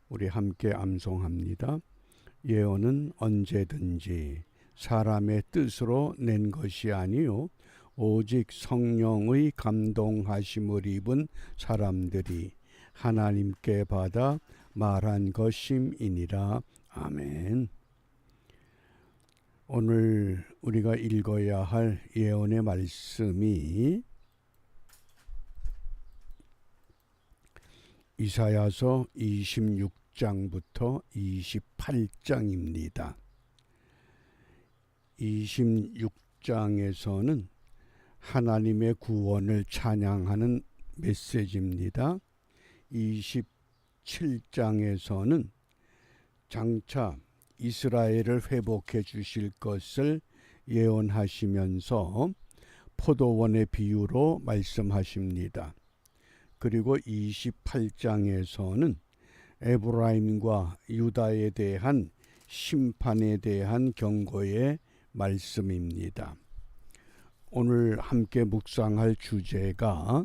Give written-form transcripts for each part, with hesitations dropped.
우리 함께 암송합니다. 예언은 언제든지 사람의 뜻으로 낸 것이 아니요 오직 성령의 감동하심을 입은 사람들이 하나님께 받아 말한 것임이니라. 아멘. 오늘 우리가 읽어야 할 예언의 말씀이 이사야서 26장부터 28장입니다. 26장에서는 하나님의 구원을 찬양하는 메시지입니다. 27장에서는 장차 이스라엘을 회복해 주실 것을 예언하시면서 포도원의 비유로 말씀하십니다. 그리고 28장에서는 에브라임과 유다에 대한 심판에 대한 경고의 말씀입니다. 오늘 함께 묵상할 주제가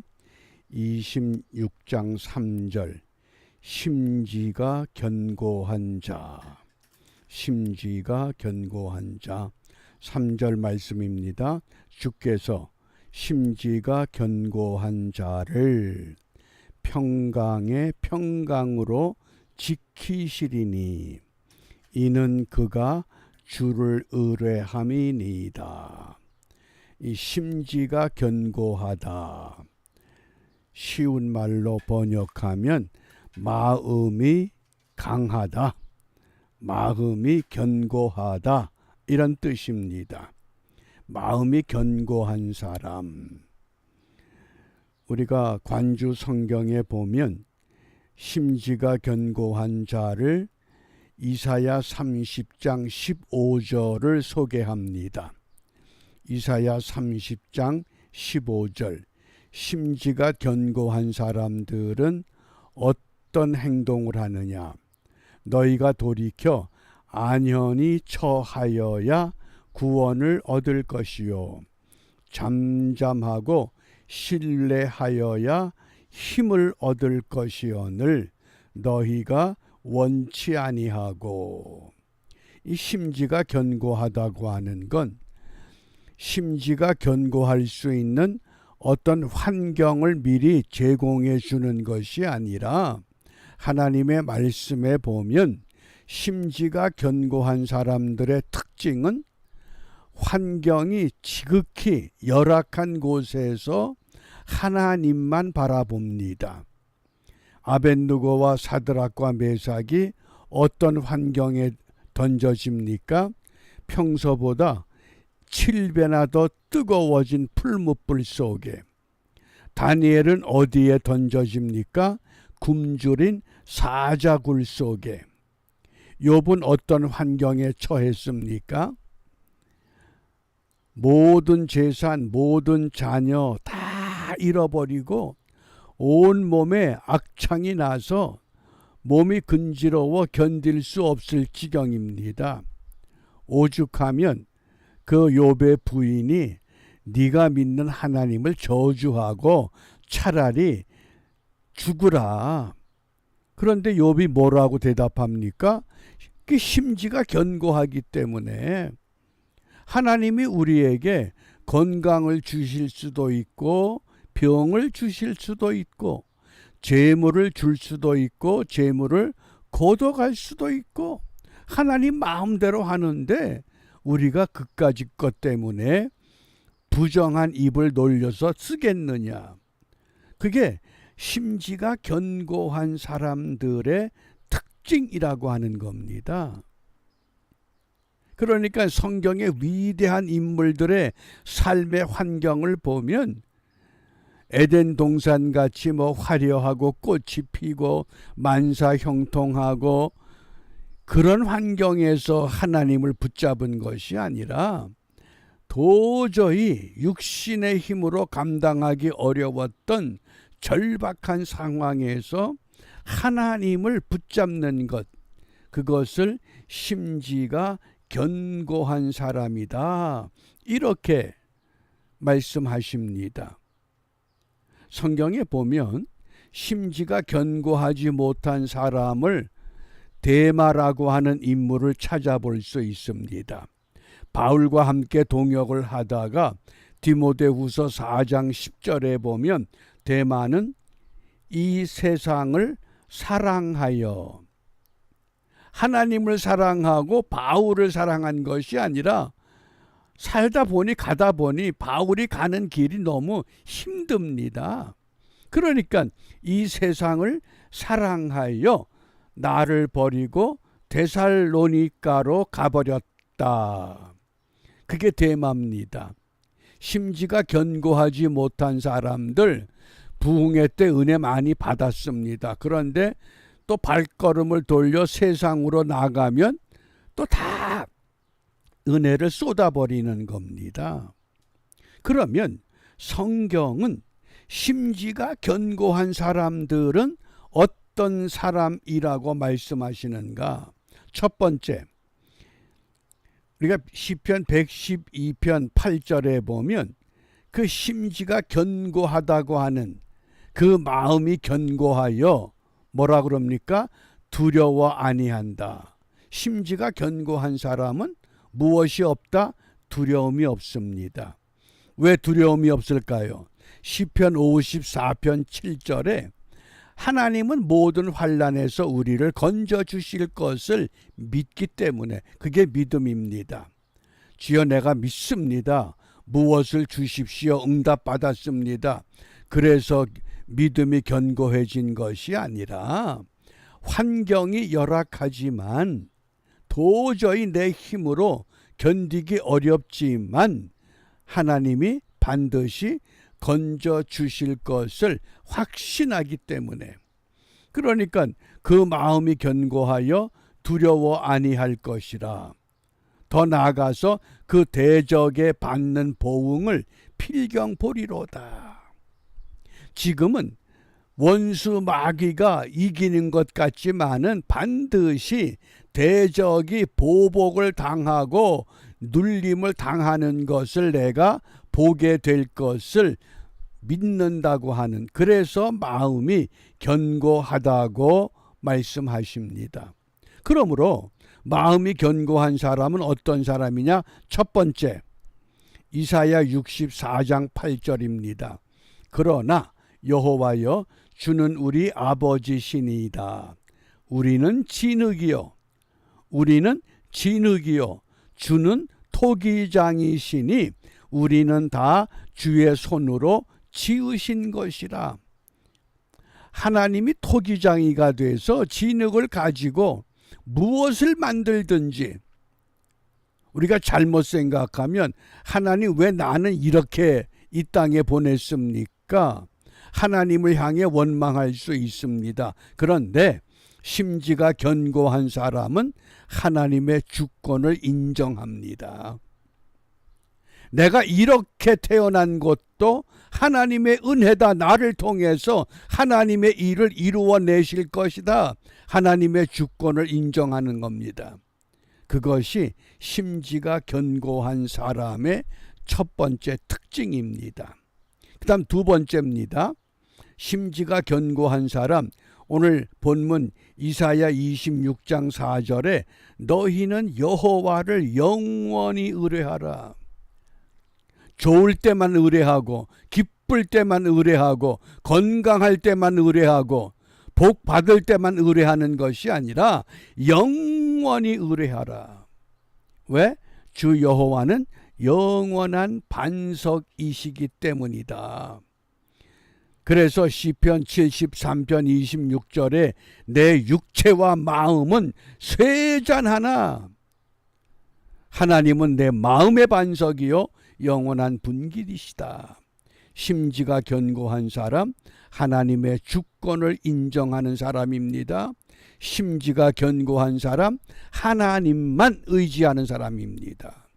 26장 3절 심지가 견고한 자, 심지가 견고한 자 3절 말씀입니다. 주께서 심지가 견고한 자를 평강의 평강으로 지키시리니 이는 그가 주를 의뢰함이니이다. 이 심지가 견고하다. 쉬운 말로 번역하면 마음이 강하다, 마음이 견고하다 이런 뜻입니다. 마음이 견고한 사람. 우리가 관주 성경에 보면 심지가 견고한 자를 이사야 30장 15절을 소개합니다. 이사야 30장 15절 심지가 견고한 사람들은 어떤 행동을 하느냐? 너희가 돌이켜 안연히 처하여야 구원을 얻을 것이요 잠잠하고 신뢰하여야 힘을 얻을 것이오늘 너희가 원치 아니하고. 이 심지가 견고하다고 하는 건 심지가 견고할 수 있는 어떤 환경을 미리 제공해 주는 것이 아니라 하나님의 말씀에 보면 심지가 견고한 사람들의 특징은 환경이 지극히 열악한 곳에서 하나님만 바라봅니다. 아벳느고와 사드락과 메삭이 어떤 환경에 던져집니까? 평소보다 7배나 더 뜨거워진 풀무불 속에. 다니엘은 어디에 던져집니까? 굶주린 사자굴 속에. 욥은 어떤 환경에 처했습니까? 모든 재산, 모든 자녀 다 잃어버리고 온몸에 악창이 나서 몸이 근지러워 견딜 수 없을 지경입니다. 오죽하면 그 욥의 부인이 네가 믿는 하나님을 저주하고 차라리 죽으라. 그런데 욥이 뭐라고 대답합니까? 그 심지가 견고하기 때문에 하나님이 우리에게 건강을 주실 수도 있고 병을 주실 수도 있고 재물을 줄 수도 있고 재물을 거둬갈 수도 있고 하나님 마음대로 하는데 우리가 그까짓 것 때문에 부정한 입을 놀려서 쓰겠느냐. 그게 심지가 견고한 사람들의 특징이라고 하는 겁니다. 그러니까 성경의 위대한 인물들의 삶의 환경을 보면 에덴 동산같이 화려하고 꽃이 피고 만사 형통하고 그런 환경에서 하나님을 붙잡은 것이 아니라 도저히 육신의 힘으로 감당하기 어려웠던 절박한 상황에서 하나님을 붙잡는 것, 그것을 심지가 견고한 사람이다, 이렇게 말씀하십니다. 성경에 보면 심지가 견고하지 못한 사람을 데마라고 하는 인물을 찾아볼 수 있습니다. 바울과 함께 동역을 하다가 디모데후서 4장 10절에 보면 데마는 이 세상을 사랑하여, 하나님을 사랑하고 바울을 사랑한 것이 아니라 살다 보니 가다 보니 바울이 가는 길이 너무 힘듭니다. 그러니까 이 세상을 사랑하여 나를 버리고 데살로니가로 가버렸다. 그게 데마입니다. 심지가 견고하지 못한 사람들 부흥회 때 은혜 많이 받았습니다. 그런데 또 발걸음을 돌려 세상으로 나가면 또 다 은혜를 쏟아버리는 겁니다. 그러면 성경은 심지가 견고한 사람들은 어떤 사람이라고 말씀하시는가? 첫 번째, 우리가 시편 112편 8절에 보면 그 심지가 견고하다고 하는 그 마음이 견고하여 뭐라 그럽니까? 두려워 아니한다. 심지가 견고한 사람은 무엇이 없다? 두려움이 없습니다. 왜 두려움이 없을까요? 시편 54편 7절에 하나님은 모든 환난에서 우리를 건져 주실 것을 믿기 때문에, 그게 믿음입니다. 주여 내가 믿습니다. 무엇을 주십시오. 응답받았습니다. 그래서 믿음이 견고해진 것이 아니라 환경이 열악하지만 도저히 내 힘으로 견디기 어렵지만 하나님이 반드시 건져 주실 것을 확신하기 때문에, 그러니까 그 마음이 견고하여 두려워 아니할 것이라. 더 나아가서 그 대적에 받는 보응을 필경 보리로다. 지금은 원수 마귀가 이기는 것 같지만은 반드시 대적이 보복을 당하고 눌림을 당하는 것을 내가 보게 될 것을 믿는다고 하는, 그래서 마음이 견고하다고 말씀하십니다. 그러므로 마음이 견고한 사람은 어떤 사람이냐? 첫 번째, 이사야 64장 8절입니다. 그러나 여호와여 주는 우리 아버지시니이다. 우리는 진흙이요 주는 토기장이시니 우리는 다 주의 손으로 지으신 것이라. 하나님이 토기장이가 돼서 진흙을 가지고 무엇을 만들든지, 우리가 잘못 생각하면 하나님 왜 나는 이렇게 이 땅에 보냈습니까? 하나님을 향해 원망할 수 있습니다. 그런데 심지가 견고한 사람은 하나님의 주권을 인정합니다. 내가 이렇게 태어난 것도 하나님의 은혜다. 나를 통해서 하나님의 일을 이루어내실 것이다. 하나님의 주권을 인정하는 겁니다. 그것이 심지가 견고한 사람의 첫 번째 특징입니다. 그 다음 두 번째입니다. 심지가 견고한 사람, 오늘 본문 이사야 26장 4절에 너희는 여호와를 영원히 의뢰하라. 좋을 때만 의뢰하고, 기쁠 때만 의뢰하고, 건강할 때만 의뢰하고, 복 받을 때만 의뢰하는 것이 아니라 영원히 의뢰하라. 왜? 주 여호와는 영원한 반석이시기 때문이다. 그래서 시편 73편 26절에 내 육체와 마음은 쇠잔하나 하나님은 내 마음의 반석이요 영원한 분길이시다. 심지가 견고한 사람, 하나님의 주권을 인정하는 사람입니다. 심지가 견고한 사람, 하나님만 의지하는 사람입니다.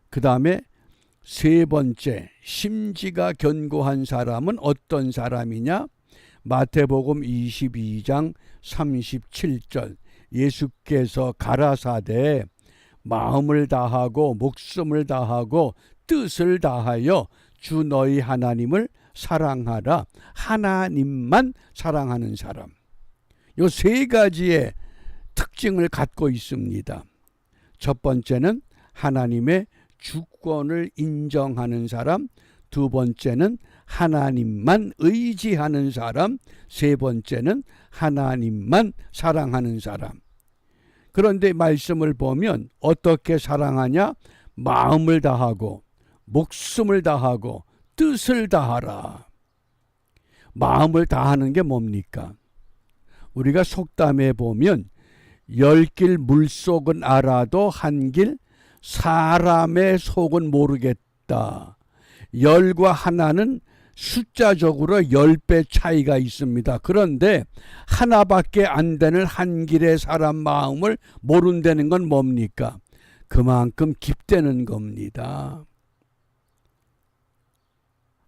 그 다음에 세 번째, 심지가 견고한 사람은 어떤 사람이냐? 마태복음 22장 37절, 예수께서 가라사대 마음을 다하고 목숨을 다하고 뜻을 다하여 주 너희 하나님을 사랑하라. 하나님만 사랑하는 사람. 요 세 가지의 특징을 갖고 있습니다. 첫 번째는 하나님의 주권을 인정하는 사람, 두 번째는 하나님만 의지하는 사람, 세 번째는 하나님만 사랑하는 사람. 그런데 말씀을 보면 어떻게 사랑하냐? 마음을 다하고 목숨을 다하고 뜻을 다하라. 마음을 다하는 게 뭡니까? 우리가 속담에 보면 10길 물속은 알아도 한 길 사람의 속은 모르겠다. 10과 하나는 숫자적으로 10배 차이가 있습니다. 그런데 하나밖에 안 되는 한 길의 사람 마음을 모른다는 건 뭡니까? 그만큼 깊다는 겁니다.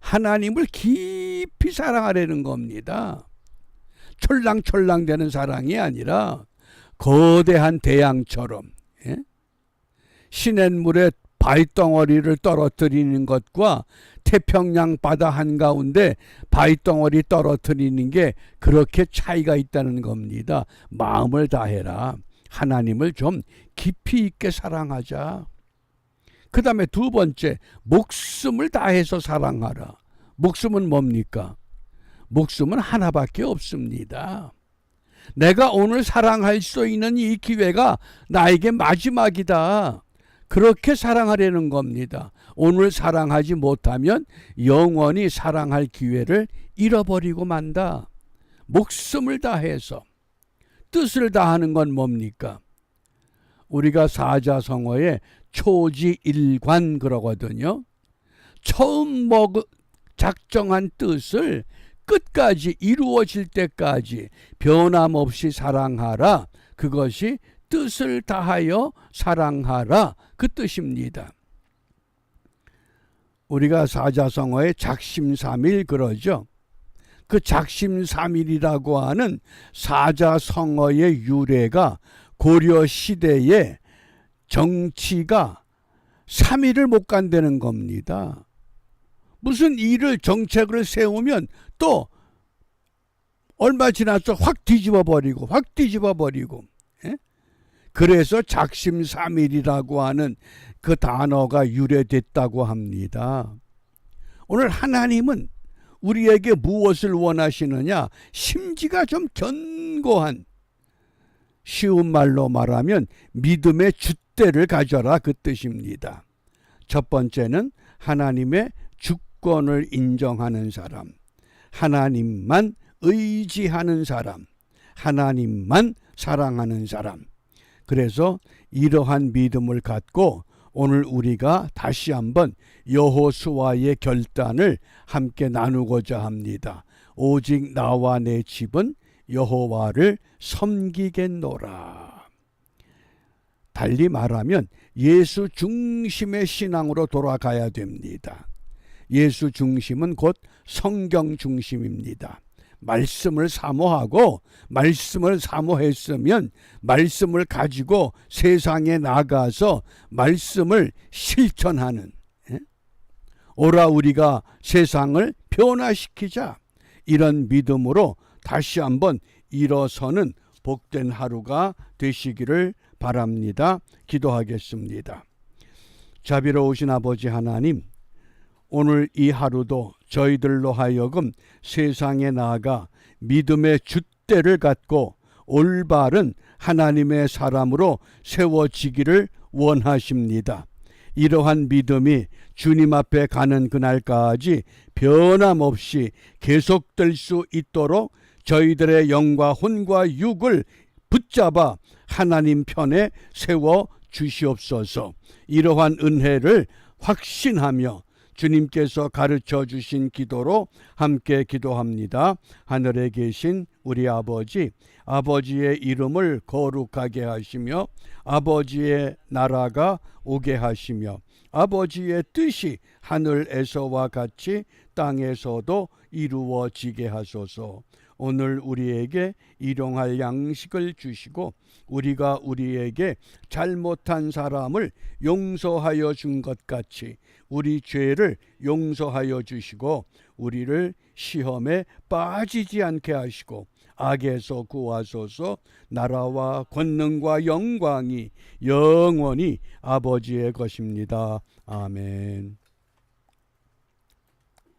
하나님을 깊이 사랑하려는 겁니다. 촐랑촐랑 되는 사랑이 아니라 거대한 대양처럼, 예? 시냇물에 바위덩어리를 떨어뜨리는 것과 태평양 바다 한가운데 바위덩어리 떨어뜨리는 게 그렇게 차이가 있다는 겁니다. 마음을 다해라. 하나님을 좀 깊이 있게 사랑하자. 그 다음에 두 번째, 목숨을 다해서 사랑하라. 목숨은 뭡니까? 목숨은 하나밖에 없습니다. 내가 오늘 사랑할 수 있는 이 기회가 나에게 마지막이다. 그렇게 사랑하려는 겁니다. 오늘 사랑하지 못하면 영원히 사랑할 기회를 잃어버리고 만다. 목숨을 다해서. 뜻을 다하는 건 뭡니까? 우리가 사자성어에 초지일관 그러거든요. 처음 작정한 뜻을 끝까지 이루어질 때까지 변함없이 사랑하라. 그것이 뜻을 다하여 사랑하라. 그 뜻입니다. 우리가 사자성어에 작심삼일 그러죠. 그 작심삼일이라고 하는 사자성어의 유래가 고려 시대에 정치가 3일을 못 간다는 겁니다. 무슨 일을 정책을 세우면 또 얼마 지나서 확 뒤집어 버리고 예? 그래서 작심삼일이라고 하는 그 단어가 유래됐다고 합니다. 오늘 하나님은 우리에게 무엇을 원하시느냐? 심지가 좀 견고한, 쉬운 말로 말하면 믿음의 줏대를 가져라 그 뜻입니다. 첫 번째는 하나님의 주권을 인정하는 사람, 하나님만 의지하는 사람, 하나님만 사랑하는 사람. 그래서 이러한 믿음을 갖고 오늘 우리가 다시 한번 여호수아의 결단을 함께 나누고자 합니다. 오직 나와 내 집은 여호와를 섬기겠노라. 달리 말하면 예수 중심의 신앙으로 돌아가야 됩니다. 예수 중심은 곧 성경 중심입니다. 말씀을 사모하고 말씀을 사모했으면 말씀을 가지고 세상에 나가서 말씀을 실천하는, 오라 우리가 세상을 변화시키자, 이런 믿음으로 다시 한번 일어서는 복된 하루가 되시기를 바랍니다. 기도하겠습니다. 자비로우신 아버지 하나님, 오늘 이 하루도 저희들로 하여금 세상에 나아가 믿음의 줏대를 갖고 올바른 하나님의 사람으로 세워지기를 원하십니다. 이러한 믿음이 주님 앞에 가는 그날까지 변함없이 계속될 수 있도록 저희들의 영과 혼과 육을 붙잡아 하나님 편에 세워 주시옵소서. 이러한 은혜를 확신하며 주님께서 가르쳐 주신 기도로 함께 기도합니다. 하늘에 계신 우리 아버지, 아버지의 이름을 거룩하게 하시며 아버지의 나라가 오게 하시며 아버지의 뜻이 하늘에서와 같이 땅에서도 이루어지게 하소서. 오늘 우리에게 일용할 양식을 주시고 우리가 우리에게 잘못한 사람을 용서하여 준 것 같이 우리 죄를 용서하여 주시고 우리를 시험에 빠지지 않게 하시고 악에서 구하소서. 나라와 권능과 영광이 영원히 아버지의 것입니다. 아멘.